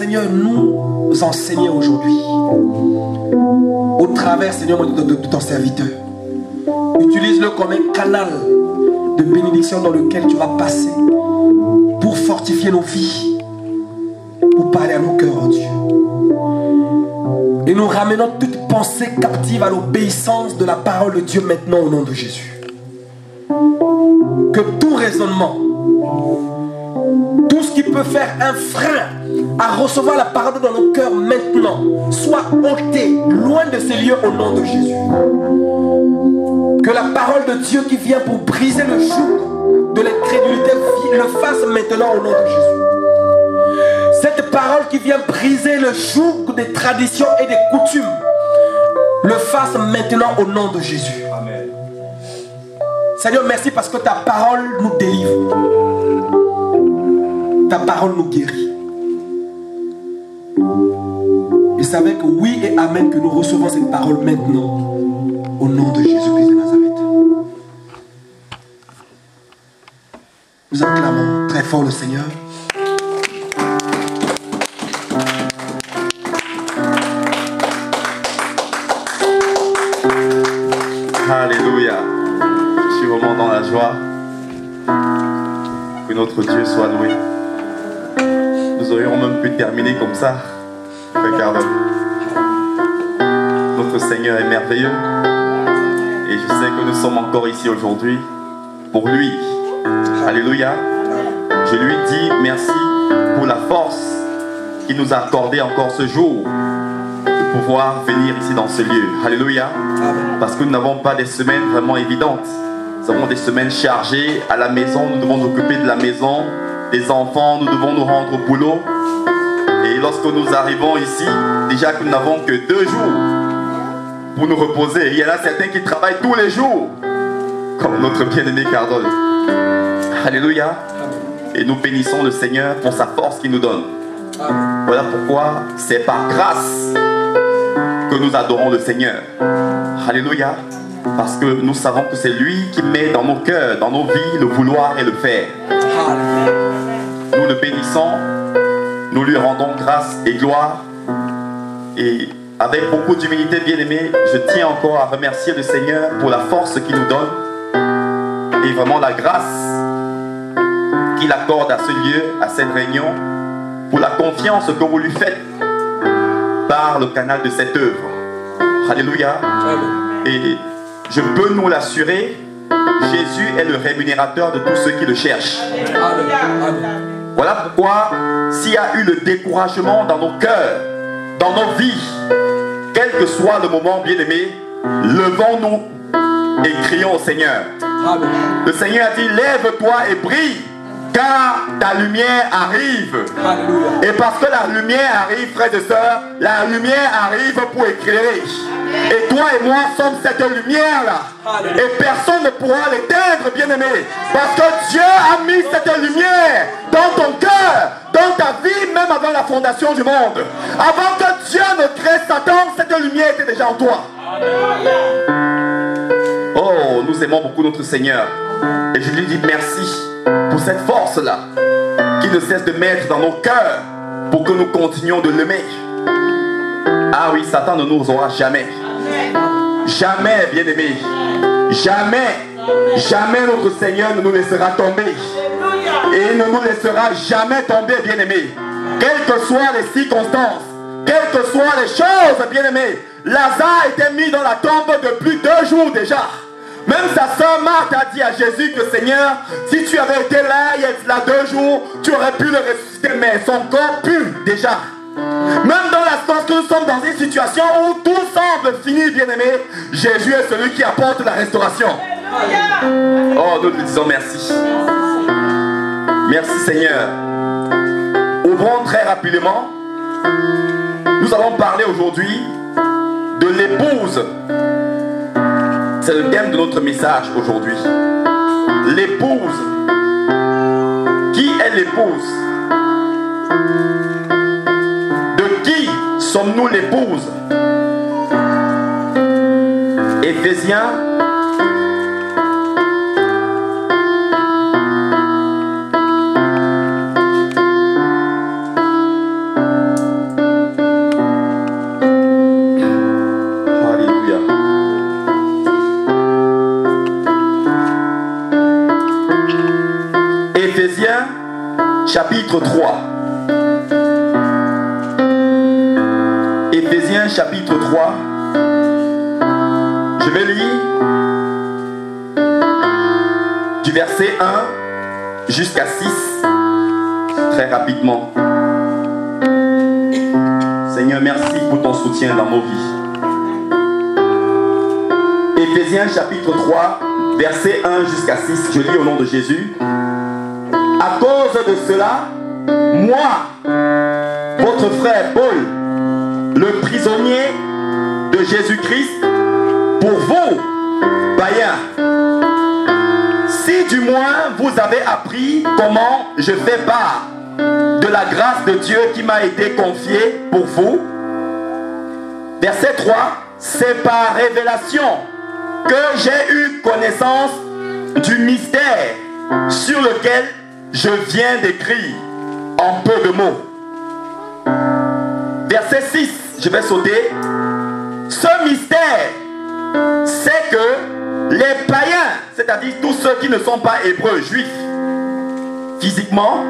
Seigneur, nous enseigner aujourd'hui. Au travers, Seigneur, de ton serviteur. Utilise-le comme un canal de bénédiction dans lequel tu vas passer pour fortifier nos vies, pour parler à nos cœurs, oh Dieu. Et nous ramenons toute pensée captive à l'obéissance de la parole de Dieu maintenant au nom de Jésus. Que tout raisonnement, tout ce qui peut faire un frein à recevoir la parole dans nos cœurs maintenant, soit ôté loin de ces lieux au nom de Jésus. Que la parole de Dieu qui vient pour briser le joug de l'incrédulité le fasse maintenant au nom de Jésus. Cette parole qui vient briser le joug des traditions et des coutumes le fasse maintenant au nom de Jésus. Amen. Seigneur, merci parce que ta parole nous délivre. Ta parole nous guérit. Et c'est avec oui et amen que nous recevons cette parole maintenant au nom de Jésus-Christ de Nazareth. Nous acclamons très fort le Seigneur. Alléluia. Je suis vraiment dans la joie. Que notre Dieu soit loué. Nous aurions même pu terminer comme ça. Regarde. Notre Seigneur est merveilleux. Et je sais que nous sommes encore ici aujourd'hui pour lui. Alléluia. Je lui dis merci pour la force qu'il nous a accordé encore ce jour de pouvoir venir ici dans ce lieu. Alléluia. Parce que nous n'avons pas des semaines vraiment évidentes. Nous avons des semaines chargées à la maison. Nous devons nous occuper de la maison, des enfants. Nous devons nous rendre au boulot. Et lorsque nous arrivons ici, déjà que nous n'avons que 2 jours pour nous reposer. Il y en a certains qui travaillent tous les jours, comme notre bien-aimé Cardol. Alléluia. Et nous bénissons le Seigneur pour sa force qu'il nous donne. Voilà pourquoi c'est par grâce que nous adorons le Seigneur. Alléluia. Parce que nous savons que c'est lui qui met dans nos cœurs, dans nos vies, le vouloir et le faire. Nous le bénissons, nous lui rendons grâce et gloire. Et avec beaucoup d'humilité, bien-aimé, je tiens encore à remercier le Seigneur pour la force qu'il nous donne et vraiment la grâce qu'il accorde à ce lieu, à cette réunion, pour la confiance que vous lui faites par le canal de cette œuvre. Alléluia. Et je peux nous l'assurer, Jésus est le rémunérateur de tous ceux qui le cherchent. Voilà pourquoi, s'il y a eu le découragement dans nos cœurs, dans nos vies, quel que soit le moment, bien-aimé, levons-nous et crions au Seigneur. Le Seigneur a dit, lève-toi et brille, car ta lumière arrive. Et parce que la lumière arrive, frères et sœurs, la lumière arrive pour éclairer. Et toi et moi sommes cette lumière-là. Et personne ne pourra l'éteindre, bien-aimé. Parce que Dieu a mis cette lumière dans ton cœur, dans ta vie, même avant la fondation du monde. Avant que Dieu ne crée Satan, cette lumière était déjà en toi. Oh, nous aimons beaucoup notre Seigneur. Et je lui dis merci pour cette force-là qui ne cesse de mettre dans nos cœurs pour que nous continuions de l'aimer. Ah oui, Satan ne nous aura jamais. Jamais, bien-aimé. Jamais, jamais notre Seigneur ne nous laissera tomber. Et il ne nous laissera jamais tomber, bien-aimé. Quelles que soient les circonstances, quelles que soient les choses, bien-aimé. Lazare était mis dans la tombe depuis 2 jours déjà. Même sa sœur Marthe a dit à Jésus que Seigneur, si tu avais été là il y a 2 jours, tu aurais pu le ressusciter, mais son corps pue déjà. Même dans l'instant que nous sommes dans une situation où tout semble fini, bien-aimé, Jésus est celui qui apporte la restauration. Oh, nous te disons merci. Merci Seigneur. Ouvrons très rapidement. Nous allons parler aujourd'hui de l'épouse. C'est le thème de notre message aujourd'hui. L'épouse. Qui est l'épouse? De qui sommes-nous l'épouse? Éphésiens chapitre 3. Éphésiens chapitre 3. Je vais lire du verset 1 jusqu'à 6 très rapidement. Seigneur, merci pour ton soutien dans nos vies. Éphésiens chapitre 3, verset 1 jusqu'à 6. Je lis au nom de Jésus. À cause de cela, moi, votre frère Paul, le prisonnier de Jésus-Christ, pour vous, païens, si du moins vous avez appris comment je fais part de la grâce de Dieu qui m'a été confiée pour vous. Verset 3, c'est par révélation que j'ai eu connaissance du mystère sur lequel je viens d'écrire en peu de mots. Verset 6, je vais sauter. Ce mystère, c'est que les païens, c'est-à-dire tous ceux qui ne sont pas hébreux, juifs, physiquement,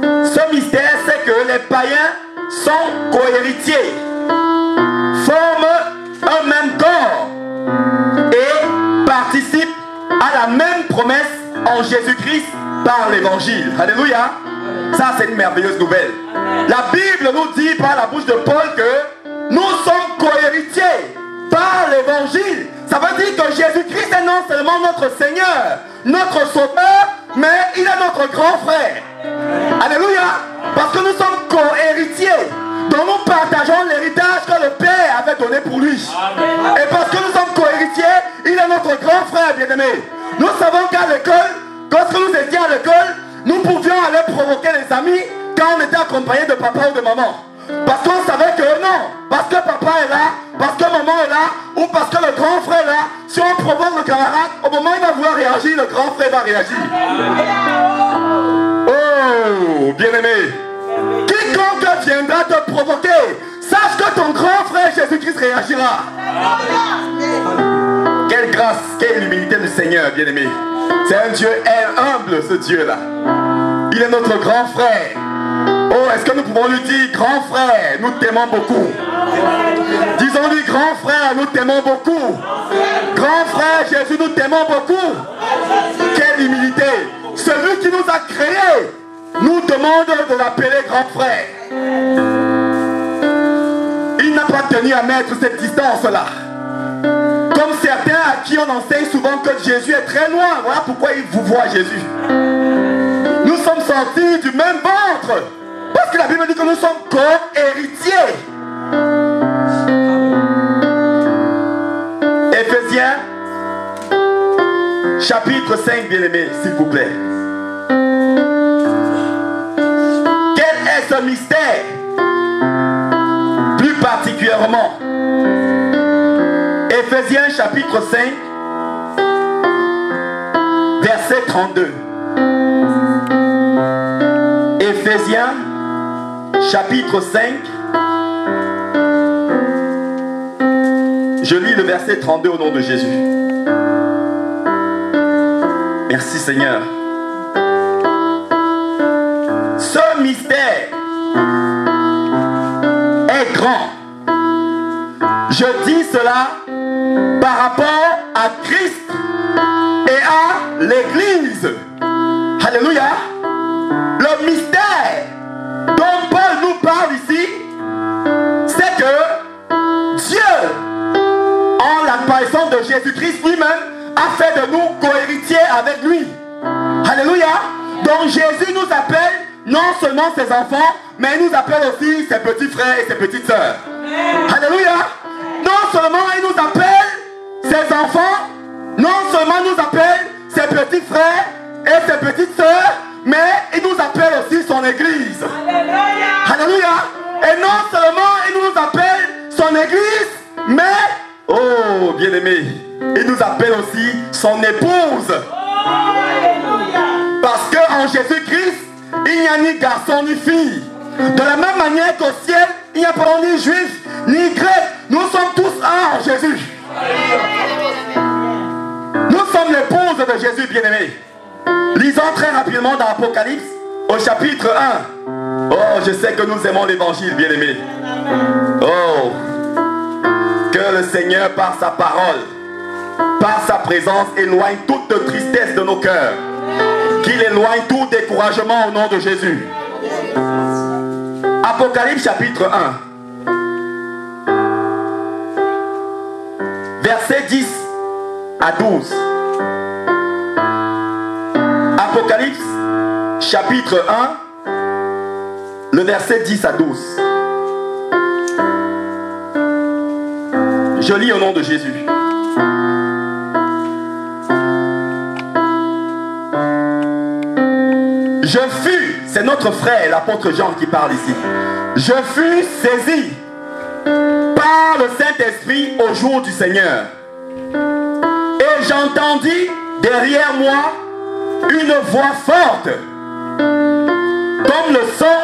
ce mystère, c'est que les païens sont cohéritiers, forment un même corps et participent à la même promesse en Jésus-Christ par l'évangile. Alléluia. Ça, c'est une merveilleuse nouvelle. La Bible nous dit par la bouche de Paul que nous sommes cohéritiers par l'évangile. Ça veut dire que Jésus-Christ est non seulement notre Seigneur, notre Sauveur, mais il est notre grand frère. Alléluia. Parce que nous sommes co-héritiers, dont nous partageons l'héritage que le Père avait donné pour lui. Et parce que nous sommes co-héritiers, il est notre grand frère bien-aimé. Nous savons qu'à l'école, lorsque nous étions à l'école, nous pouvions aller provoquer les amis quand on était accompagné de papa ou de maman. Parce qu'on savait que non, parce que papa est là, parce que maman est là, ou parce que le grand frère est là, si on provoque le camarade, au moment où il va vouloir réagir, le grand frère va réagir. Oh, bien-aimé, quiconque viendra te provoquer, sache que ton grand frère Jésus-Christ réagira. Quelle grâce, quelle humilité du Seigneur, bien-aimé. C'est un Dieu humble, ce Dieu-là. Il est notre grand frère. Oh, est-ce que nous pouvons lui dire, grand frère, nous t'aimons beaucoup. Disons-lui, grand frère, nous t'aimons beaucoup. Grand frère Jésus, nous t'aimons beaucoup. Quelle humilité. Celui qui nous a créés nous demande de l'appeler grand frère. Il n'a pas tenu à mettre cette distance-là. Comme certains à qui on enseigne souvent que Jésus est très loin. Voilà pourquoi ils vous voient Jésus. Nous sommes sortis du même ventre. Parce que la Bible dit que nous sommes co-héritiers. Éphésiens, chapitre 5, bien-aimés, s'il vous plaît. Quel est ce mystère? Plus particulièrement, Éphésiens, chapitre 5, verset 32. Éphésiens, chapitre 5, je lis le verset 32 au nom de Jésus. Merci Seigneur. Ce mystère est grand. Je dis cela par rapport à Christ et à l'Église. Alléluia. Le mystère dont Paul nous parle ici, c'est que Dieu, en l'apparition de Jésus-Christ lui-même, a fait de nous co-héritiers avec lui. Alléluia. Donc Jésus nous appelle non seulement ses enfants, mais il nous appelle aussi ses petits frères et ses petites sœurs. Alléluia. Non seulement il nous appelle ses enfants, non seulement il nous appelle ses petits frères et ses petites sœurs, mais il nous appelle aussi son église. Alléluia. Alléluia. Et non seulement il nous appelle son église, mais, oh bien-aimé, il nous appelle aussi son épouse. Alléluia. Parce qu'en Jésus-Christ, il n'y a ni garçon ni fille. De la même manière qu'au ciel, il n'y a pas ni juif ni grec. Nous sommes tous un en Jésus. Nous sommes l'épouse de Jésus, bien-aimé. Lisons très rapidement dans l'Apocalypse, au chapitre 1. Oh, je sais que nous aimons l'évangile, bien-aimés. Oh, que le Seigneur, par sa parole, par sa présence, éloigne toute tristesse de nos cœurs. Qu'il éloigne tout découragement au nom de Jésus. Apocalypse chapitre 1. Versets 10 à 12. Apocalypse chapitre 1, le verset 10 à 12. Je lis au nom de Jésus. Je fus, c'est notre frère, l'apôtre Jean qui parle ici. Je fus saisi par le Saint-Esprit au jour du Seigneur. Et j'entendis derrière moi une voix forte, comme le son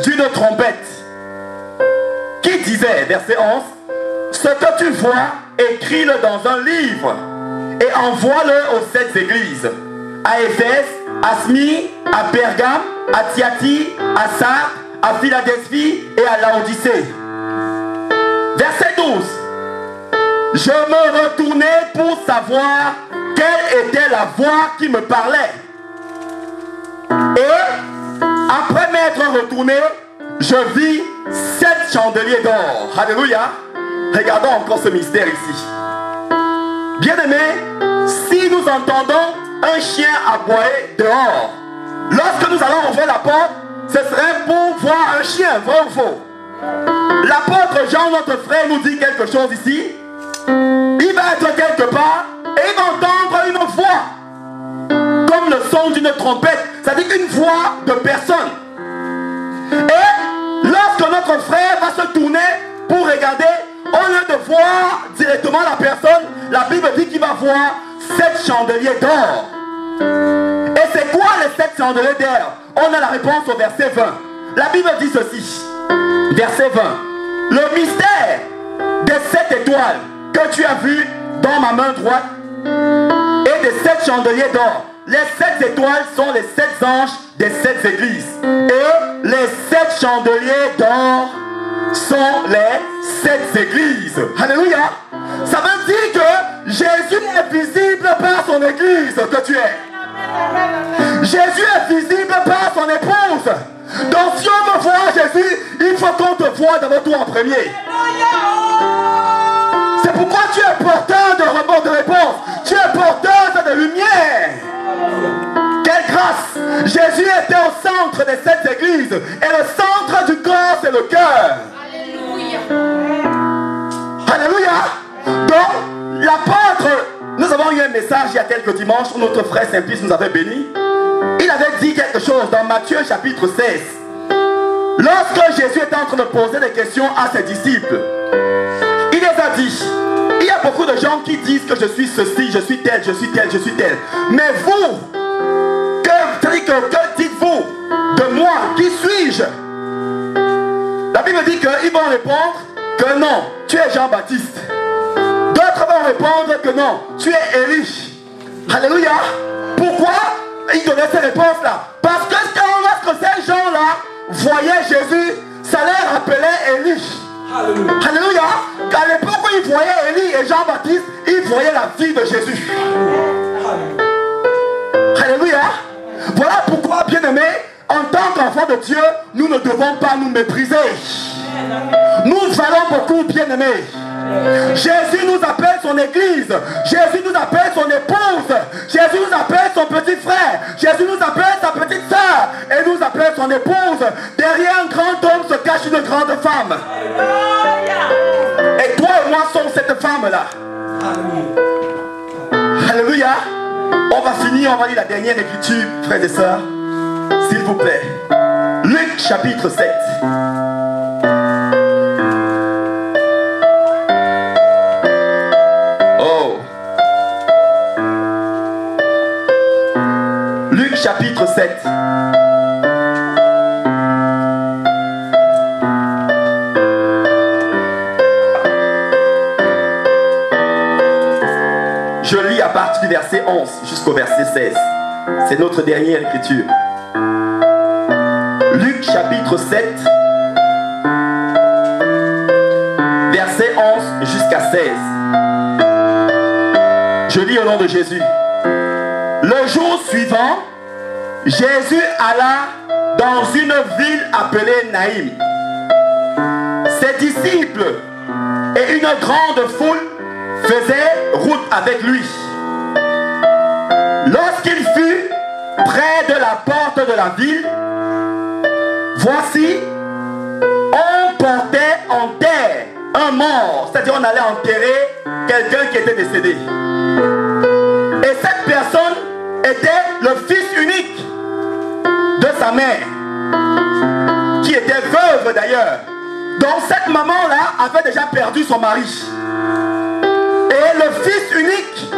d'une trompette, qui disait, verset 11, ce que tu vois, écris-le dans un livre et envoie-le aux 7 églises, à Éphèse, à Smyrne, à Pergame, à Thyatire, à Sardes, à Philadelphie et à Laodicée. Verset 12. Je me retournai pour savoir quelle était la voix qui me parlait. Et après m'être retourné, je vis 7 chandeliers d'or. Alléluia. Regardons encore ce mystère ici. Bien-aimés, si nous entendons un chien aboyer dehors, lorsque nous allons ouvrir la porte, ce serait pour voir un chien, vrai ou faux? L'apôtre Jean, notre frère, nous dit quelque chose ici. Il va être quelque part et il va entendre une voix, comme le son d'une trompette, c'est-à-dire une voix de personne. Et lorsque notre frère va se tourner pour regarder, au lieu de voir directement la personne, la Bible dit qu'il va voir 7 chandeliers d'or. Et c'est quoi les 7 chandeliers d'or? On a la réponse au verset 20. La Bible dit ceci, verset 20. Le mystère des 7 étoiles que tu as vu dans ma main droite et des 7 chandeliers d'or. Les 7 étoiles sont les 7 anges des 7 églises. Et les 7 chandeliers d'or sont les 7 églises. Alléluia. Ça veut dire que Jésus est visible par son église que tu es. Jésus est visible par son épouse. Donc si on veut voir Jésus, il faut qu'on te voie d'abord toi en premier. C'est pourquoi tu es porteur de réponse. Tu es porteur de lumière. Quelle grâce! Jésus était au centre des 7 églises. Et le centre du corps, c'est le cœur. Alléluia. Alléluia. Donc, l'apôtre, nous avons eu un message il y a quelques dimanches où notre frère Saint-Pierre nous avait bénis. Il avait dit quelque chose dans Matthieu chapitre 16. Lorsque Jésus était en train de poser des questions à ses disciples, il les a dit, il y a beaucoup de gens qui disent que je suis ceci, je suis tel, je suis tel, je suis tel. Mais vous, que dites-vous de moi? Qui suis-je? La Bible dit qu'ils vont répondre que non, tu es Jean-Baptiste. D'autres vont répondre que non, tu es Élie. Alléluia. Pourquoi ils donnaient ces réponses-là? Parce que lorsque ces gens-là voyaient Jésus, ça leur rappelait Élie. Alléluia. À l'époque où ils voyaient Élie et Jean-Baptiste, ils voyaient la vie de Jésus. Alléluia. Voilà pourquoi, bien-aimés, en tant qu'enfants de Dieu, nous ne devons pas nous mépriser. Nous valons beaucoup, bien-aimés. Jésus nous appelle son église. Jésus nous appelle son épouse. Jésus nous appelle son petit frère. Jésus nous appelle sa petite soeur. Et nous appelle son épouse. Derrière un grand homme se cache une grande femme. Et toi et moi sommes cette femme-là. Alléluia. On va finir, on va lire la dernière écriture, frères et sœurs. S'il vous plaît. Luc chapitre 7. Luc chapitre 7. Je lis à partir du verset 11 jusqu'au verset 16. C'est notre dernière écriture. chapitre 7, verset 11 jusqu'à 16. Je lis au nom de Jésus. Le jour suivant, Jésus alla dans une ville appelée Naïm. Ses disciples et une grande foule faisaient route avec lui. Lorsqu'il fut près de la porte de la ville, voici, on portait en terre un mort, c'est-à-dire on allait enterrer quelqu'un qui était décédé. Et cette personne était le fils unique de sa mère, qui était veuve d'ailleurs. Donc cette maman-là avait déjà perdu son mari. Et le fils unique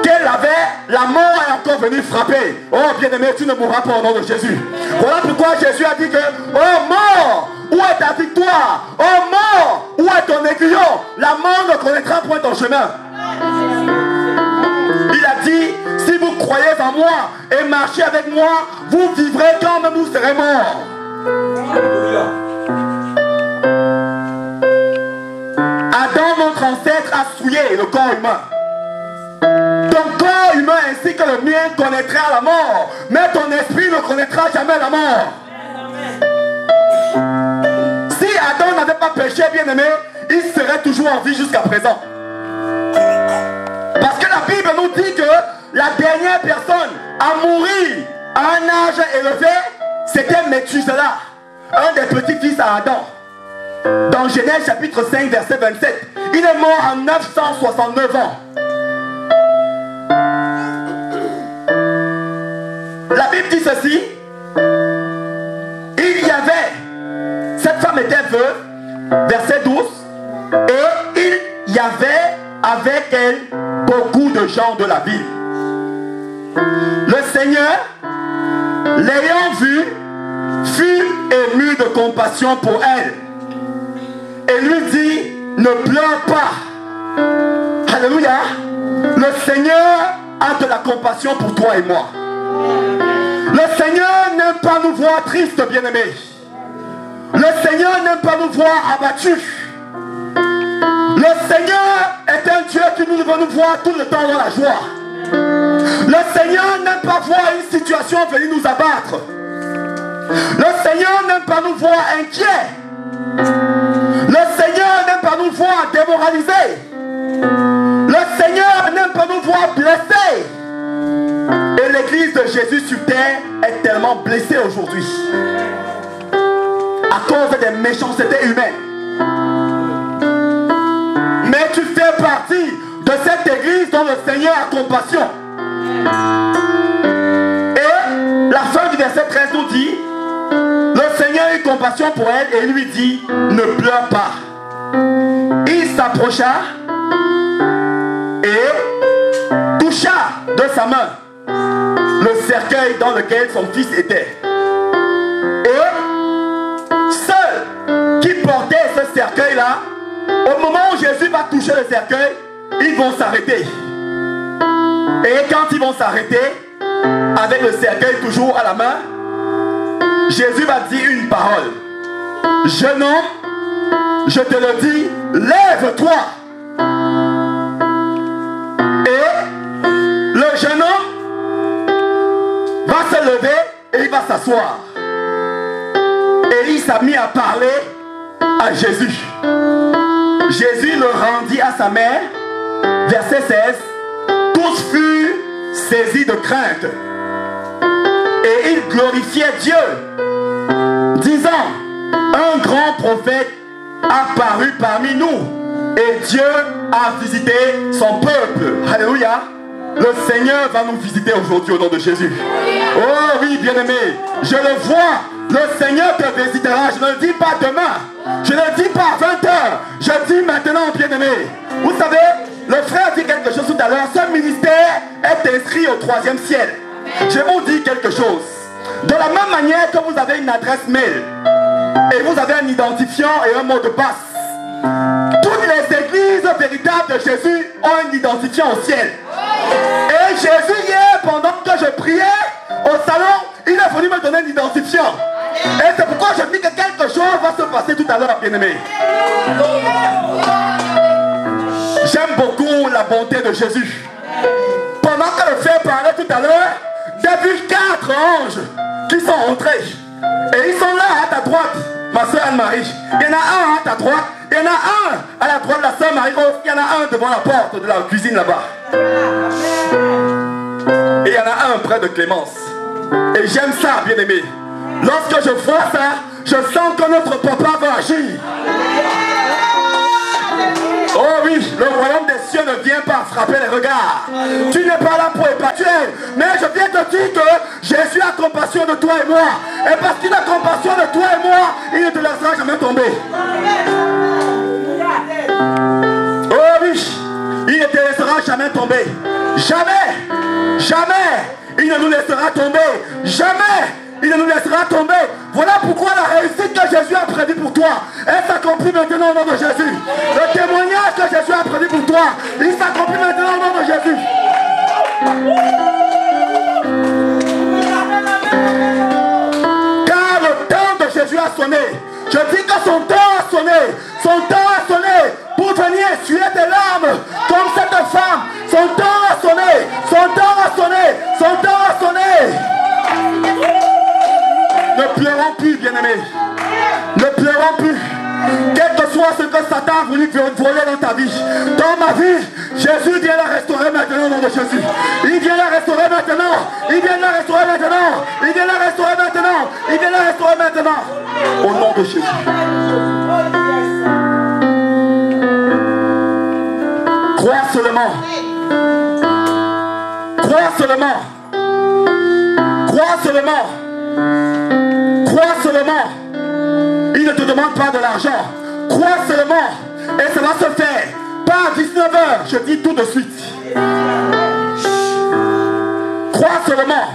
qu'elle avait, la mort est encore venue frapper. Oh bien-aimé, tu ne mourras pas au nom de Jésus. Voilà pourquoi Jésus a dit que, oh mort, où est ta victoire? Oh mort, où est ton aiguillon? La mort ne connaîtra point ton chemin. Il a dit, si vous croyez en moi et marchez avec moi, vous vivrez quand même vous serez mort. Adam, notre ancêtre, a souillé le corps humain. Ton corps humain ainsi que le mien connaîtra la mort, mais ton esprit ne connaîtra jamais la mort. Si Adam n'avait pas péché, bien-aimé, il serait toujours en vie jusqu'à présent. Parce que la Bible nous dit que la dernière personne à mourir à un âge élevé, c'était Méthusela, un des petits-fils à Adam. Dans Genèse chapitre 5 verset 27, il est mort à 969 ans. La Bible dit ceci, il y avait, cette femme était veuve, verset 12, et il y avait avec elle beaucoup de gens de la ville. Le Seigneur, l'ayant vue, fut ému de compassion pour elle et lui dit, ne pleure pas. Alléluia. Le Seigneur a de la compassion pour toi et moi. Le Seigneur n'aime pas nous voir tristes, bien-aimés. Le Seigneur n'aime pas nous voir abattus. Le Seigneur est un Dieu qui nous veut nous voir tout le temps dans la joie. Le Seigneur n'aime pas voir une situation venir nous abattre. Le Seigneur n'aime pas nous voir inquiets. Le Seigneur n'aime pas nous voir démoralisés. Le Seigneur n'aime pas nous voir blessés. Et l'église de Jésus sur terre est tellement blessée aujourd'hui à cause des méchancetés humaines. Mais tu fais partie de cette église dont le Seigneur a compassion. Et la fin du verset 13 nous dit, le Seigneur a eu compassion pour elle et lui dit, ne pleure pas. Il s'approcha et toucha de sa main le cercueil dans lequel son fils était. Et ceux qui portaient ce cercueil-là, au moment où Jésus va toucher le cercueil, ils vont s'arrêter. Et quand ils vont s'arrêter, avec le cercueil toujours à la main, Jésus va dire une parole. Jeune homme, je te le dis, lève-toi. Et le jeune homme va se lever et il va s'asseoir. Et il s'est mis à parler à Jésus. Jésus le rendit à sa mère. Verset 16. Tous furent saisis de crainte. Et ils glorifiaient Dieu, disant, un grand prophète a paru parmi nous. Et Dieu a visité son peuple. Alléluia. Le Seigneur va nous visiter aujourd'hui au nom de Jésus. Oh oui, bien-aimé, je le vois. Le Seigneur te visitera. Je ne le dis pas demain. Je ne le dis pas à 20h. Je dis maintenant, bien-aimé. Vous savez, le frère dit quelque chose tout à l'heure. Ce ministère est inscrit au 3e ciel. Je vous dis quelque chose. De la même manière que vous avez une adresse mail et vous avez un identifiant et un mot de passe, toutes les églises véritables de Jésus ont un identifiant au ciel. Et Jésus hier, pendant que je priais au salon, il est venu me donner un identifiant. Et c'est pourquoi je dis que quelque chose va se passer tout à l'heure, bien-aimé. J'aime beaucoup la bonté de Jésus. Pendant que le frère parlait tout à l'heure, j'ai vu 4 anges qui sont entrés. Et ils sont là à ta droite, ma soeur Anne-Marie. Il y en a un à ta droite, il y en a un à la droite de la soeur Marie-Rose, il y en a un devant la porte de la cuisine là-bas. Et il y en a un près de Clémence. Et j'aime ça, bien-aimé. Lorsque je vois ça, je sens que notre papa va agir. Oh oui, le royaume des cieux ne vient pas frapper les regards. Tu n'es pas là pour épater. Mais je viens te dire que Jésus a compassion de toi et moi. Et parce qu'il a compassion de toi et moi, il ne te laissera jamais tomber. Oh oui, il ne te laissera jamais tomber. Jamais, jamais, il ne nous laissera tomber. Jamais. Il ne nous laissera tomber. Voilà pourquoi la réussite que Jésus a prévue pour toi, elle s'accomplit maintenant au nom de Jésus. Le témoignage que Jésus a prévu pour toi, il s'accomplit maintenant au nom de Jésus. Car le temps de Jésus a sonné. Je dis que son temps a sonné. Son temps a sonné pour venir essuyer tes larmes comme cette femme. Son temps a sonné. Son temps a sonné. Son temps a sonné. Ne pleurons plus, bien-aimés. Ne pleurons plus. Quel que soit ce que Satan a voulu voler dans ta vie. Dans ma vie, Jésus vient la restaurer maintenant au nom de Jésus. Il vient la restaurer maintenant. Il vient la restaurer maintenant. Il vient la restaurer maintenant. Il vient la restaurer maintenant. Au nom de Jésus. Crois seulement. Crois seulement. Crois seulement. Crois seulement. Il ne te demande pas de l'argent. Crois seulement. Et ça va se faire. Pas à 19h. Je dis tout de suite. Crois seulement.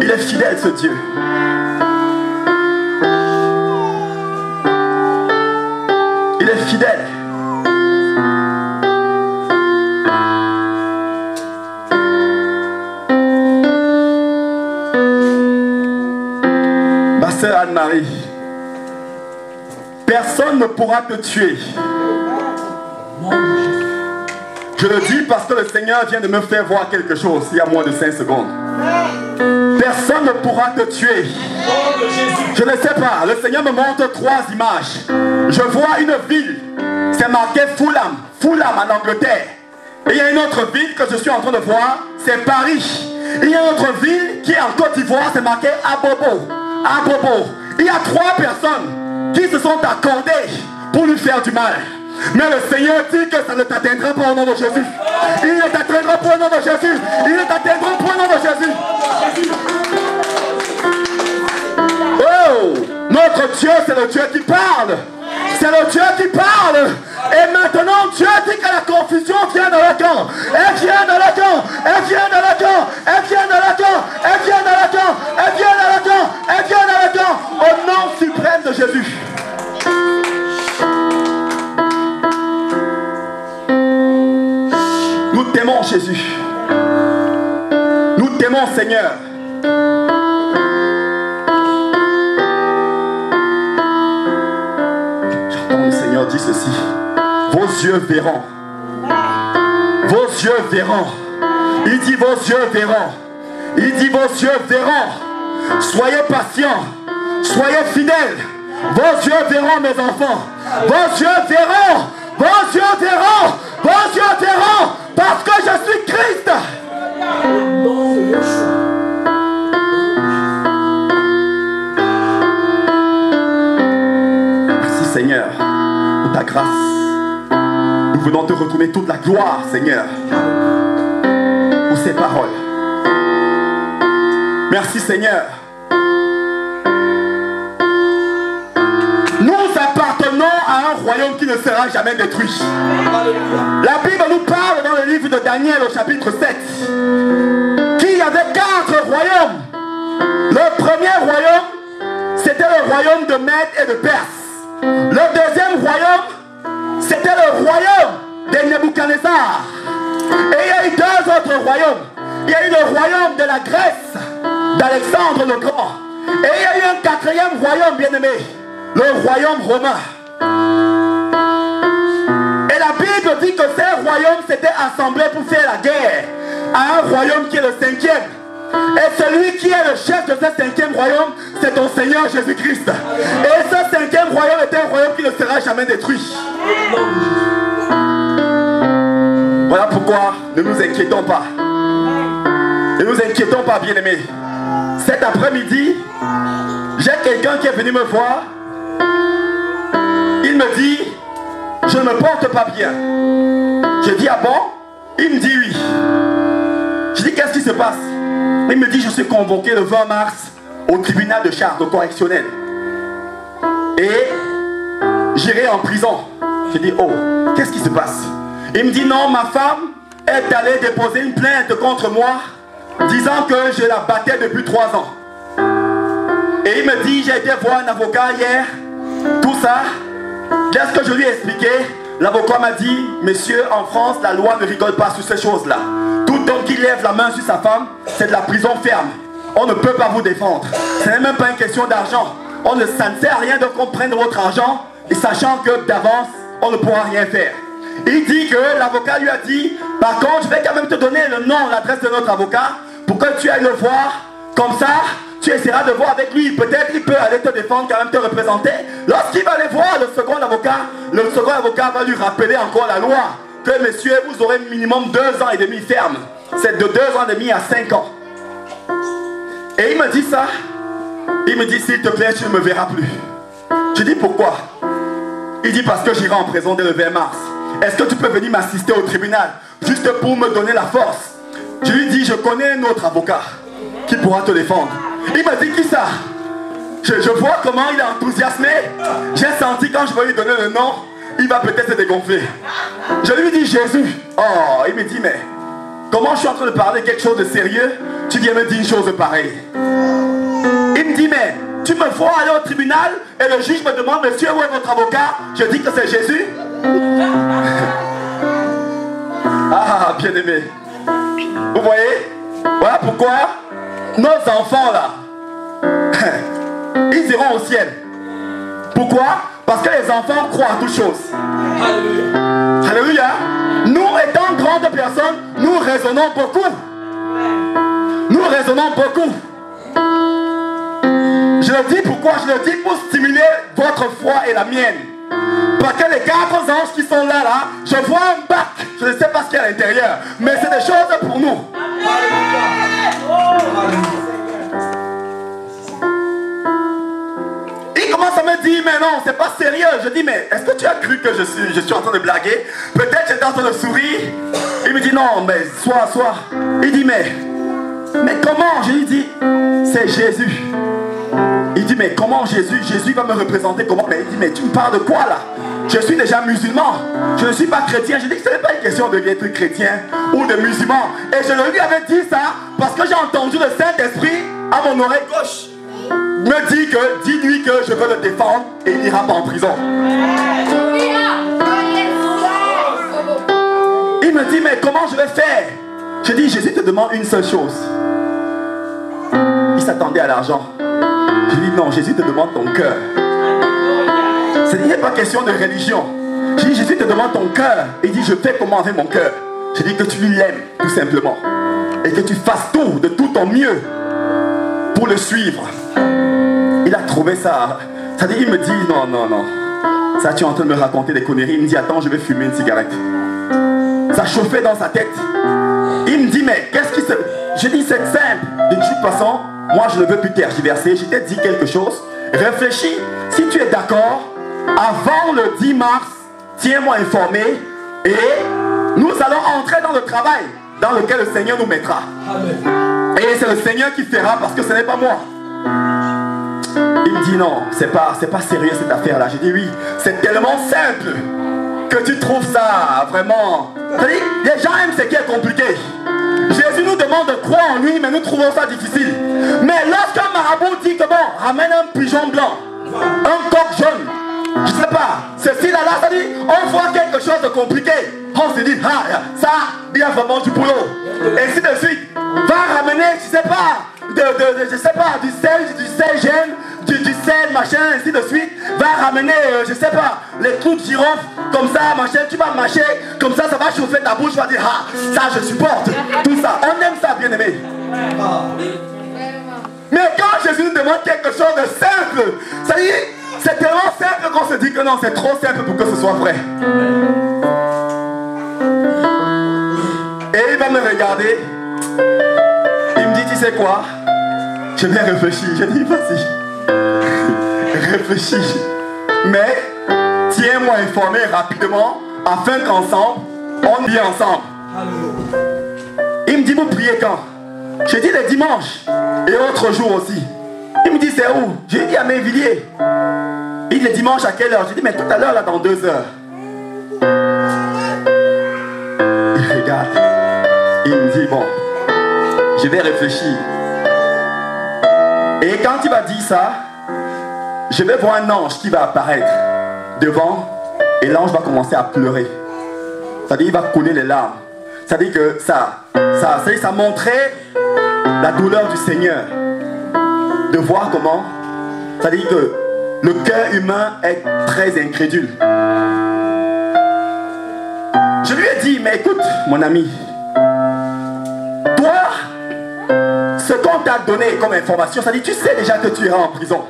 Il est fidèle, ce Dieu. Il est fidèle. Anne-Marie, personne ne pourra te tuer. Je le dis parce que le Seigneur vient de me faire voir quelque chose il y a moins de 5 secondes. Personne ne pourra te tuer. Je ne sais pas, le Seigneur me montre 3 images. Je vois une ville, c'est marqué Fulham, Fulham en Angleterre. Et il y a une autre ville que je suis en train de voir, c'est Paris. Et il y a une autre ville qui est en Côte d'Ivoire, c'est marqué Abobo. Abobo. Il y a 3 personnes qui se sont accordées pour lui faire du mal. Mais le Seigneur dit que ça ne t'atteindra pas au nom de Jésus. Il ne t'atteindra pas au nom de Jésus. Il ne t'atteindra pas au nom de Jésus. Oh, notre Dieu, c'est le Dieu qui parle. C'est le Dieu qui parle. Et maintenant, Dieu dit que la confusion vient dans le camp. Elle vient dans le camp. Elle vient dans le camp. Elle vient dans le camp. Elle vient dans le camp. Elle vient dans le camp. Elle vient dans le camp. Au nom suprême de Jésus. Nous t'aimons, Jésus. Nous t'aimons, Seigneur. J'entends le Seigneur dire ceci. Vos yeux verront. Vos yeux verront. Il dit vos yeux verront. Il dit vos yeux verront. Soyez patients. Soyez fidèles. Vos yeux verront, mes enfants. Vos yeux verront. Vos yeux verront. Vos yeux verront. Parce que je suis Christ. Merci, Seigneur, pour ta grâce. Nous venons te retourner toute la gloire, Seigneur, pour ces paroles. Merci, Seigneur. Nous appartenons à un royaume qui ne sera jamais détruit. La Bible nous parle dans le livre de Daniel au chapitre 7 qu'il y avait 4 royaumes. Le premier royaume, c'était le royaume de Mède et de Perse. Le deuxième royaume, c'était le royaume de Nebuchadnezzar. Et il y a eu 2 autres royaumes. il y a eu le royaume de la Grèce d'Alexandre le Grand. Et il y a eu un quatrième royaume, bien-aimé, le royaume romain. Et la Bible dit que ces royaumes s'étaient assemblés pour faire la guerre à un royaume qui est le cinquième. Et celui qui est le chef de ce cinquième royaume, c'est ton Seigneur Jésus-Christ. Et ce cinquième royaume est un royaume qui ne sera jamais détruit. Voilà pourquoi ne nous inquiétons pas. Ne nous inquiétons pas, bien-aimés. Cet après-midi, j'ai quelqu'un qui est venu me voir. Il me dit, je ne me porte pas bien. Je dis, ah bon? Il me dit oui. Je dis, qu'est-ce qui se passe? Il me dit, je suis convoqué le 20 mars au tribunal de Chartres correctionnel. Et j'irai en prison. Je dis, oh, qu'est-ce qui se passe? Il me dit, non, ma femme est allée déposer une plainte contre moi, disant que je la battais depuis 3 ans. Et il me dit, j'ai été voir un avocat hier, tout ça. Qu'est-ce que je lui ai expliqué? L'avocat m'a dit, monsieur, en France, la loi ne rigole pas sur ces choses-là. Tout homme qui lève la main sur sa femme, c'est de la prison ferme. On ne peut pas vous défendre. Ce n'est même pas une question d'argent. Ça ne sert à rien de comprendre votre argent, et sachant que d'avance, on ne pourra rien faire. Il dit que l'avocat lui a dit, par contre, je vais quand même te donner le nom, l'adresse de notre avocat, pour que tu ailles le voir. Comme ça, tu essaieras de voir avec lui. Peut-être il peut aller te défendre, quand même te représenter. Lorsqu'il va aller voir le second avocat va lui rappeler encore la loi. Que messieurs, vous aurez minimum 2 ans et demi ferme. C'est de 2 ans et demi à 5 ans. Et il me dit ça. Il me dit, s'il te plaît, tu ne me verras plus. Je dis, pourquoi? Il dit, parce que j'irai en prison dès le 20 mars. Est-ce que tu peux venir m'assister au tribunal, juste pour me donner la force? Je lui dis, je connais un autre avocat qui pourra te défendre. Il m'a dit, qui ça? Je vois comment il est enthousiasmé. J'ai senti quand je vais lui donner le nom, il va peut-être se dégonfler. Je lui dis, Jésus. Oh, il me dit, mais comment je suis en train de parler quelque chose de sérieux, tu viens me dire une chose pareille? Il me dit, mais tu me vois aller au tribunal et le juge me demande, monsieur, où est votre avocat? Je dis que c'est Jésus. Ah, bien aimé. Vous voyez? Voilà pourquoi nos enfants là, ils iront au ciel. Pourquoi? Parce que les enfants croient à toutes choses. Alléluia. Alléluia. Nous étant grandes personnes, nous raisonnons beaucoup. Nous raisonnons beaucoup. Je le dis pourquoi? Je le dis pour stimuler votre foi et la mienne. Parce que les 4 anges qui sont là, je vois un bac. Je ne sais pas ce qu'il y a à l'intérieur. Mais c'est des choses pour nous. Il commence à me dire, mais non, c'est pas sérieux. Je dis, mais est-ce que tu as cru que je suis en train de blaguer? Peut-être j'étais en train de sourire. Il me dit, non, mais sois. Il dit, mais comment? Je lui dis, c'est Jésus. Il dit, mais comment Jésus va me représenter comment? Mais il dit, mais tu me parles de quoi là? Je suis déjà musulman. Je ne suis pas chrétien. Je dis que ce n'est pas une question de être chrétien ou de musulman. Et je lui avais dit ça parce que j'ai entendu le Saint-Esprit à mon oreille gauche me dit que, dis-lui que je veux le défendre et il n'ira pas en prison. Il me dit, mais comment je vais faire? Je dis, Jésus te demande une seule chose. Il s'attendait à l'argent. Je dis, non, Jésus te demande ton cœur. Il n'est pas question de religion. Je dis, Jésus te demande ton cœur. Il dit, je fais comment avec mon cœur? Je dis que tu l'aimes, tout simplement. Et que tu fasses tout, de tout ton mieux, pour le suivre. Il a trouvé ça. Ça dit, il me dit, non. Ça, tu es en train de me raconter des conneries. Il me dit, attends, je vais fumer une cigarette. Ça chauffait dans sa tête. Il me dit, mais qu'est-ce qui se... Je dis, c'est simple. De toute façon, moi, je ne veux plus tergiverser. Je t'ai dit quelque chose. Réfléchis. Si tu es d'accord, avant le 10 mars, tiens-moi informé et nous allons entrer dans le travail dans lequel le Seigneur nous mettra. Amen. Et c'est le Seigneur qui fera parce que ce n'est pas moi. Il me dit non, c'est pas sérieux cette affaire-là. J'ai dit oui, c'est tellement simple que tu trouves ça vraiment... C'est-à-dire, les gens aiment ce qui est compliqué. Jésus nous demande de croire en lui, mais nous trouvons ça difficile. Mais lorsqu'un marabout dit que bon, ramène un pigeon blanc, un coq jaune, je sais pas, ceci, là, ça dit, on voit quelque chose de compliqué. On se dit, ah, ça, il y a vraiment du boulot. Et ainsi de suite. Va ramener, je sais pas, je sais pas, du sel gemme, du sel, machin, ainsi de suite. Va ramener, je sais pas, les clous de girofle, comme ça, machin, tu vas mâcher, comme ça va chauffer ta bouche, tu vas dire, ah, ça je supporte, tout ça. On aime ça, bien aimé. Mais quand Jésus nous demande quelque chose de simple, ça dit, c'est tellement simple qu'on se dit que non, c'est trop simple pour que ce soit vrai. Et il va me regarder. Il me dit, tu sais quoi? Je vais réfléchir. Je dis, vas-y. Réfléchis. Mais tiens-moi informé rapidement afin qu'ensemble, on vit ensemble. Il me dit, vous priez quand? Je dis les dimanches et autres jours aussi. Il me dit, c'est où? Je lui dis à Mainvilliers. Il dit, les dimanches à quelle heure? Je dis, mais tout à l'heure, là, dans 2 heures. Il regarde. Il me dit, bon, je vais réfléchir. Et quand il m'a dit ça, je vais voir un ange qui va apparaître devant et l'ange va commencer à pleurer. C'est-à-dire, il va couler les larmes. C'est-à-dire que ça montrait la douleur du Seigneur. De voir comment, c'est-à-dire que le cœur humain est très incrédule. Je lui ai dit, mais écoute, mon ami, toi, ce qu'on t'a donné comme information, ça dit, tu sais déjà que tu iras en prison.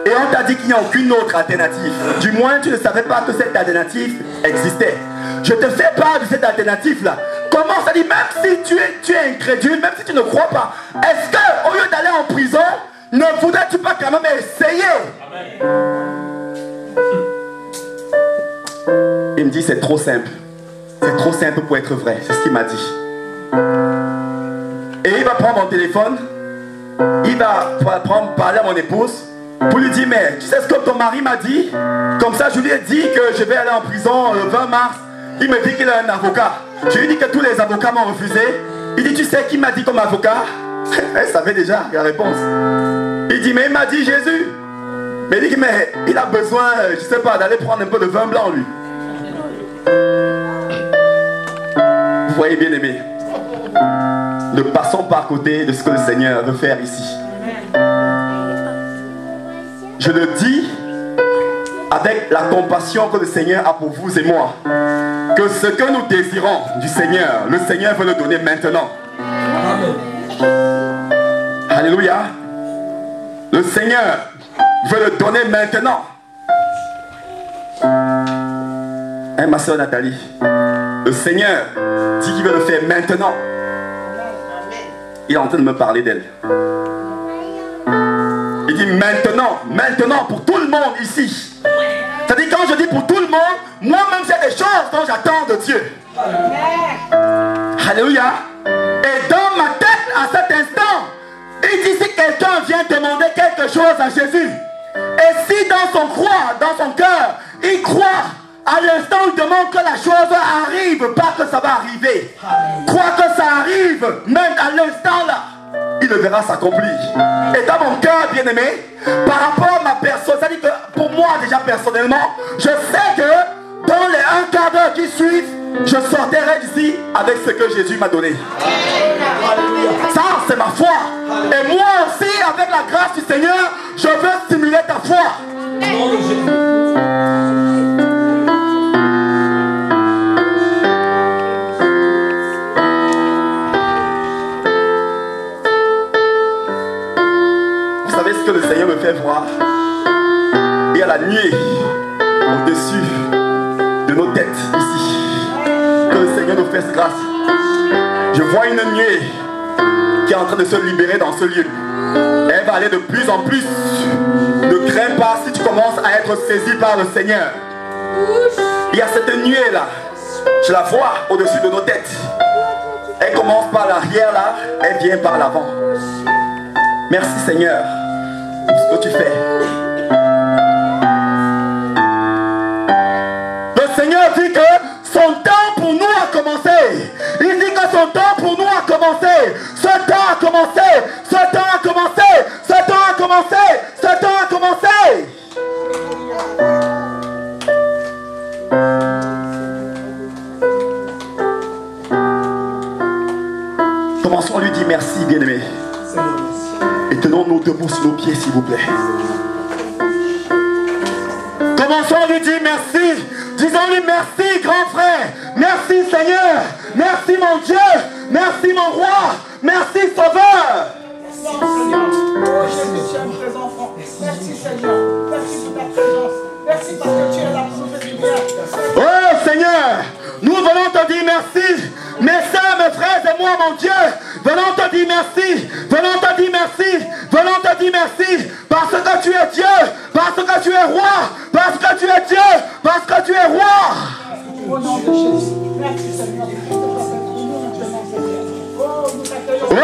Et on t'a dit qu'il n'y a aucune autre alternative. Du moins, tu ne savais pas que cette alternative existait. Je te fais part de cette alternative-là. Comment ça dit, même si tu es incrédule, même si tu ne crois pas, est-ce que, au lieu d'aller en prison, ne voudrais-tu pas quand même essayer? Amen. Il me dit, c'est trop simple. C'est trop simple pour être vrai. C'est ce qu'il m'a dit. Et il va prendre mon téléphone. Il va parler à mon épouse pour lui dire, mais tu sais ce que ton mari m'a dit? Comme ça, je lui ai dit que je vais aller en prison le 20 mars. Il me dit qu'il a un avocat. Je lui ai dit que tous les avocats m'ont refusé. Il dit, tu sais qui m'a dit comme avocat? Elle savait déjà la réponse. Il dit, mais il m'a dit Jésus. Mais il dit, mais il a besoin, je sais pas, d'aller prendre un peu de vin blanc, lui. Vous voyez, bien aimé, ne passons pas à côté de ce que le Seigneur veut faire ici. Je le dis avec la compassion que le Seigneur a pour vous et moi, que ce que nous désirons du Seigneur, le Seigneur veut le donner maintenant. Alléluia. Le Seigneur veut le donner maintenant. Hein, ma soeur Nathalie, le Seigneur dit qu'il veut le faire maintenant. Il est en train de me parler d'elle. Il dit maintenant, maintenant pour tout le monde ici. C'est-à-dire quand je dis pour tout le monde, moi-même c'est des choses dont j'attends de Dieu. Alléluia. Et dans ma tête à cet instant, il dit si quelqu'un vient demander quelque chose à Jésus, et si dans son cœur, il croit, à l'instant où il demande que la chose arrive, pas que ça va arriver. Crois que ça arrive, même à l'instant là, il le verra s'accomplir. Et dans mon cœur, bien aimé, par rapport à ma personne, c'est-à-dire que pour moi déjà personnellement, je sais que dans les 1 quart d'heure qui suivent, je sortirai d'ici avec ce que Jésus m'a donné. Ça, c'est ma foi. Et moi aussi, avec la grâce du Seigneur, je veux stimuler ta foi. Vous savez ce que le Seigneur me fait voir? Il y a la nuée au-dessus de nos têtes ici. Que le Seigneur nous fasse grâce. Je vois une nuée qui est en train de se libérer dans ce lieu. Elle va aller de plus en plus. Ne crains pas si tu commences à être saisi par le Seigneur. Il y a cette nuée là. Je la vois au-dessus de nos têtes. Elle commence par l'arrière là. Elle vient par l'avant. Merci Seigneur pour ce que tu fais. Le Seigneur dit que son temps pour nous a commencé. Il dit que son temps pour nous a commencé. Ce temps a commencé. Ce temps a commencé. Ce temps a commencé. Ce temps a commencé. bien-aimés. Et tenons-nous debout sur nos pieds, s'il vous plaît. Commençons à lui dire merci. Disons-lui merci, grand frère. Merci, Seigneur. Merci, mon Dieu. Merci, mon roi. Merci, Sauveur. Oh Jésus, tu aimes tes enfants. Merci, Seigneur. Merci pour ta présence. Merci parce que tu es là pour nous faire du bien. Oh Seigneur, nous venons te dire merci. Mes soeurs, mes frères et moi, mon Dieu, venons te dire merci. Venons te dire merci. Venons te dire merci. Parce que tu es Dieu. Parce que tu es roi. Parce que tu es Dieu. Parce que tu es roi. Au nom de Jésus. Merci, Seigneur. Oh!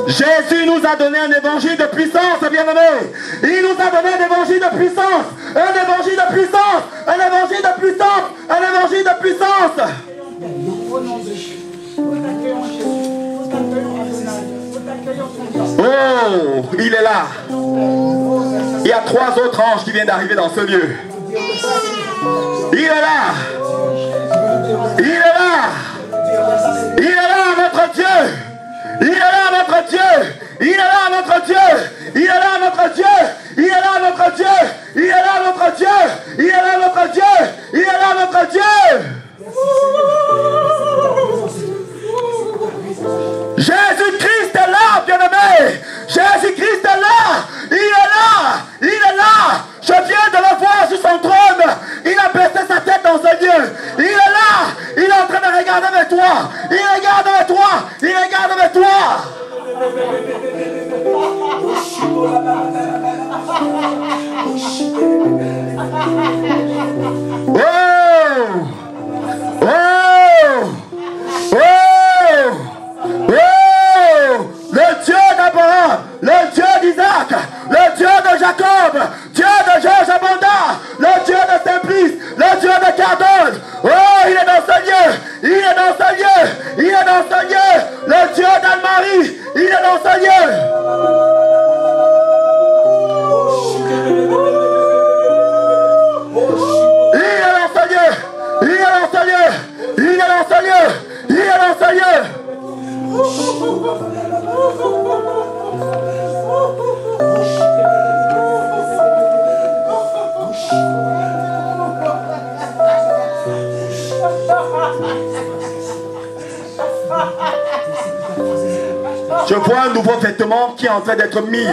Jésus nous a donné un évangile de puissance, bien-aimé. Il nous a donné un évangile de puissance. Un évangile de puissance. Un évangile de puissance. Un évangile de puissance. Au nom de Jésus. Nous t'accueillons Jésus. Nous t'accueillons Adonai. Nous t'accueillons ton Dieu. Oh, il est là. Il y a 3 autres anges qui viennent d'arriver dans ce lieu. Il est là. Il est là. Il est là, notre Dieu. Il est là, notre Dieu. Il est là, notre Dieu. Il est là, notre Dieu. Il est là, notre Dieu. Il est là, notre Dieu. Il est là, notre Dieu. Il est là, notre Dieu. Jésus-Christ est là, bien-aimé. Jésus-Christ est là. Il est là. Il est là. Je viens de le voir sur son trône. Il a baissé sa tête dans ce lieu. Il est là. Il est en train de regarder vers toi. Il regarde vers toi. Il regarde vers toi. Oh! Oh! Oh! Oh! Le Dieu d'Abraham, le Dieu d'Isaac, le Dieu de Jacob, Dieu de Georges Abanda, le Dieu de Saint-Brice, le Dieu de Cardone. Oh, il est dans ce lieu, il est dans ce lieu, il est dans ce lieu, le Dieu d'Anne-Marie, il est dans ce lieu. Il est dans ce lieu, il est dans ce lieu, il est dans ce lieu, il est dans ce lieu. Je vois un nouveau vêtement qui est en train d'être mis.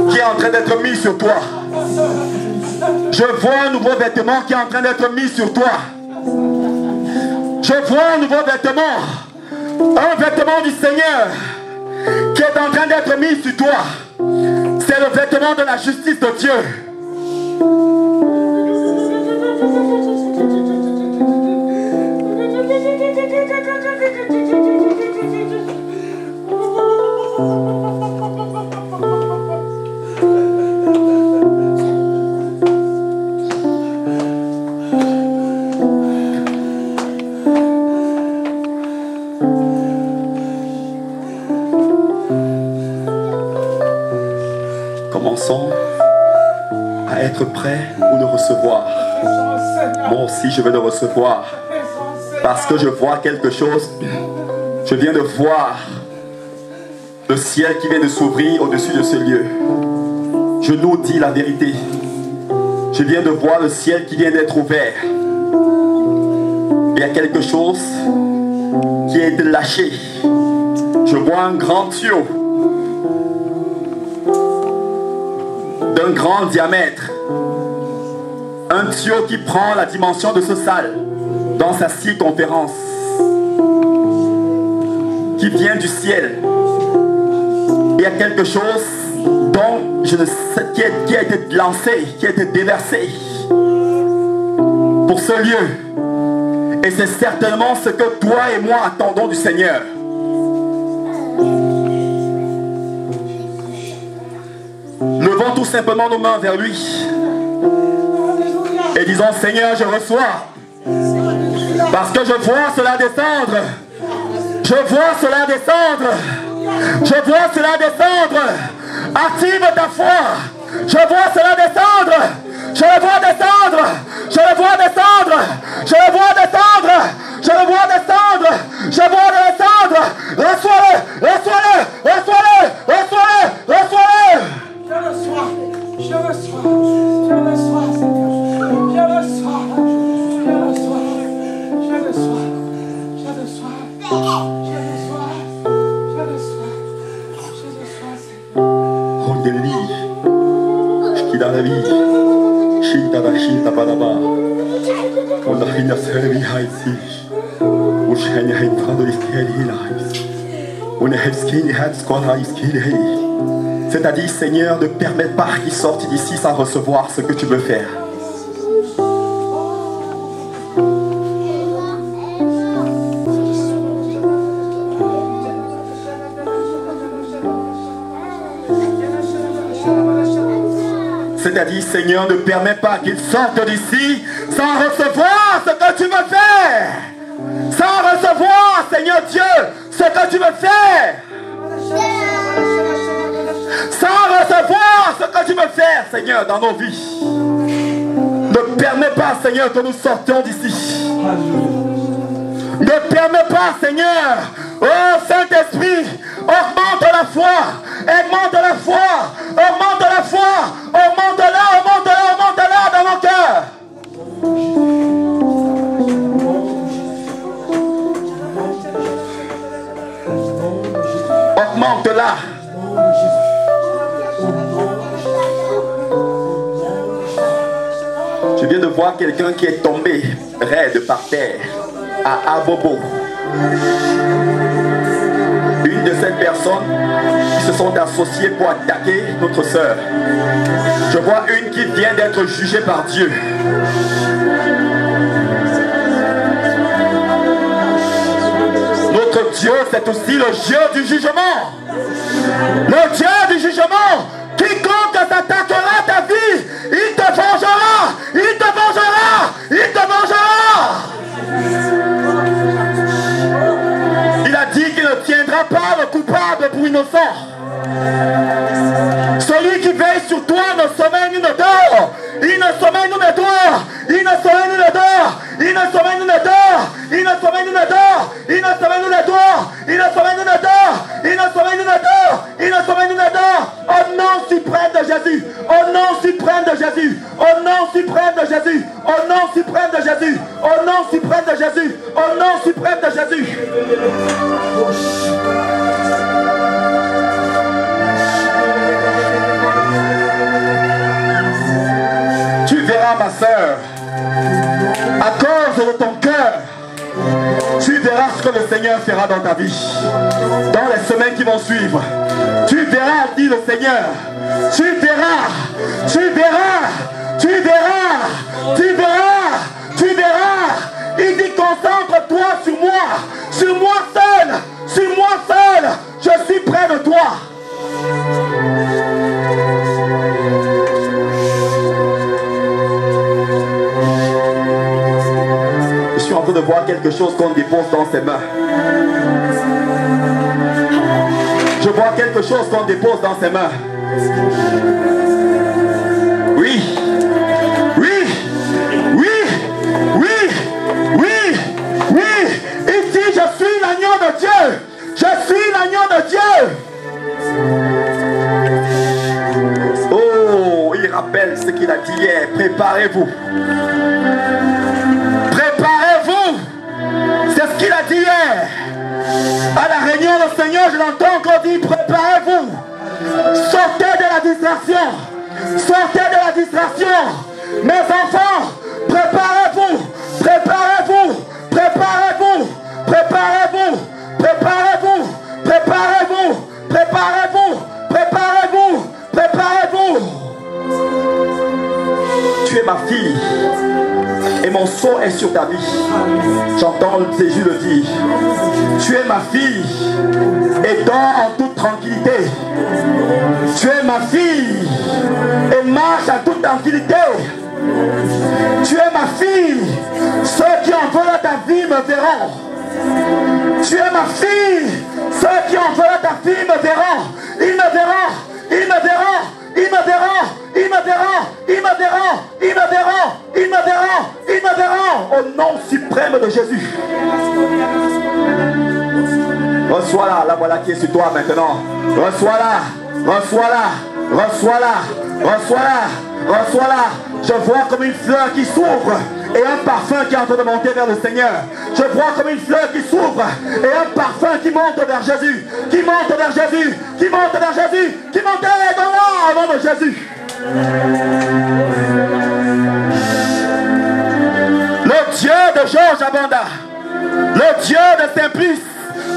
Qui est en train d'être mis sur toi. Je vois un nouveau vêtement qui est en train d'être mis sur toi. Je vois un nouveau vêtement. Un vêtement du Seigneur qui est en train d'être mis sur toi. C'est le vêtement de la justice de Dieu. Commençons à être prêts pour le recevoir. Moi aussi, je vais le recevoir. Parce que je vois quelque chose. Je viens de voir le ciel qui vient de s'ouvrir au-dessus de ce lieu. Je nous dis la vérité. Je viens de voir le ciel qui vient d'être ouvert. Il y a quelque chose qui a été lâché. Je vois un grand tuyau d'un grand diamètre. Un tuyau qui prend la dimension de ce salle dans sa circonférence, qui vient du ciel. Il y a quelque chose dont je ne sais, qui a été lancé, qui a été déversé pour ce lieu. Et c'est certainement ce que toi et moi attendons du Seigneur. Levons tout simplement nos mains vers lui et disons: Seigneur, je reçois, parce que je vois cela descendre. Je vois cela descendre. Je vois cela descendre. Active ta foi. Je vois cela descendre. Je le vois descendre. Je le vois descendre. Je le vois descendre. Je le vois descendre. Je vois descendre. Reçois-le. Reçois-le. Reçois-le. Reçois-le. Reçois-le. Je reçois. Je reçois. Je reçois, Seigneur. Je reçois. Je reçois. Je reçois. Je reçois. Je reçois. Je reçois. Je reçois, Seigneur. On délie. Je dans la vie. Shinta da shinta balaba. On a fini à servir ici. On chaîne à entendre les skélis. On est skini hat skola iskili. C'est-à-dire, Seigneur, ne permets pas qu'ils sortent d'ici sans recevoir ce que tu veux faire. C'est-à-dire, Seigneur, ne permets pas qu'ils sortent d'ici sans recevoir ce que tu veux faire. Sans recevoir, Seigneur Dieu, ce que tu veux faire. Sans recevoir ce que tu veux faire, Seigneur, dans nos vies. Ne permets pas, Seigneur, que nous sortions d'ici. Ne permets pas, Seigneur, oh Saint-Esprit, augmente la foi, augmente la foi, augmente la foi, augmente-la, augmente-la, augmente-la dans nos cœurs. Augmente-la. Je viens de voir quelqu'un qui est tombé raide par terre à Abobo. Une de ces personnes qui se sont associées pour attaquer notre sœur. Je vois une qui vient d'être jugée par Dieu. Notre Dieu, c'est aussi le Dieu du jugement. Le Dieu du jugement. Quiconque s'attaquera à ta vie, il te vengera. Il te vengera. Il te vengera. Il a dit qu'il ne tiendra pas le coupable pour innocent. Celui qui veille sur toi ne sommeille ni ne dort. Il ne sommeille ni ne dort. Il ne sommeille ni ne dort. Il ne sommeille ni ne dort. Il ne sommeille ni ne dort. Il ne sommeille ni ne dort. Il ne sommeille ni ne dort. Il ne sommeille ni ne dort. Il ne sommeille ni ne dort. Au nom suprême de Jésus. Au nom suprême de Jésus. Au nom suprême de Jésus. Au nom suprême de Jésus. Au nom suprême de Jésus. Au nom suprême de Jésus. Tu verras, ma sœur, à cause de ton cœur, tu verras ce que le Seigneur fera dans ta vie, dans les semaines qui vont suivre. Tu verras, dit le Seigneur. Tu verras, tu verras, tu verras, tu verras, tu verras. Il dit, concentre-toi sur moi seul, sur moi seul. Je suis près de toi. Je suis en train de voir quelque chose qu'on dépose dans ses mains. Je vois quelque chose qu'on dépose dans ses mains. Oui. Oui. Oui. Oui. Oui. Oui. Il dit, je suis l'agneau de Dieu. Je suis l'agneau de Dieu. Oh, il rappelle ce qu'il a dit hier. Préparez-vous. Préparez-vous. C'est ce qu'il a dit hier. À la réunion, le Seigneur, je l'entends encore dire, préparez-vous. Sortez de la distraction. Sortez de la distraction. Mes enfants, préparez-vous. Préparez-vous. Préparez-vous. Préparez-vous. Préparez-vous. Préparez-vous. Préparez-vous. Préparez-vous. Préparez-vous. Tu es ma fille. Et mon sceau est sur ta vie. J'entends Jésus le dire. Tu es ma fille. Et dors en toute tranquillité. Tu es ma fille. Et marche en toute tranquillité. Tu es ma fille. Ceux qui en veulent ta vie me verront. Tu es ma fille. Ceux qui en veulent ta fille me verront. Ils me verront. Ils me verront. Ils me verront. Ils me verront. Ils me verront. Ils me verront. Ils me verront. Ils me verront. Au nom suprême de Jésus. Reçois-la, la voilà qui est sur toi maintenant. Reçois-la, reçois-la, reçois-la, reçois-la, reçois-la. Je vois comme une fleur qui s'ouvre et un parfum qui est en train de monter vers le Seigneur. Je vois comme une fleur qui s'ouvre et un parfum qui monte vers Jésus, qui monte vers Jésus, qui monte vers Jésus, qui monte dans le nom de Jésus. Le Dieu de Georges Abanda, le Dieu de Saint-Plice,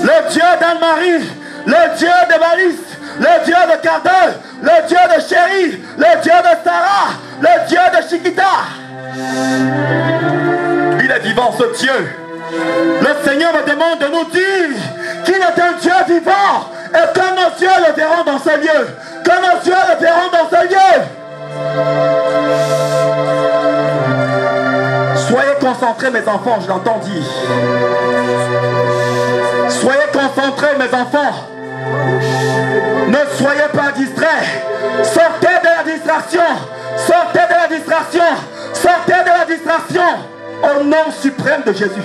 le Dieu d'Anne-Marie, le Dieu de Valis, le Dieu de Cardel, le Dieu de Chéri, le Dieu de Sarah, le Dieu de Chiquita. Il est vivant, ce Dieu. Le Seigneur me demande de nous dire qu'il est un Dieu vivant et que nos yeux le verront dans ce lieu. Que nos yeux le verront dans ce lieu. Soyez concentrés, mes enfants, je l'entends dire. Soyez concentrés, mes enfants. Ne soyez pas distraits. Sortez de la distraction. Sortez de la distraction. Sortez de la distraction. Au nom suprême de Jésus.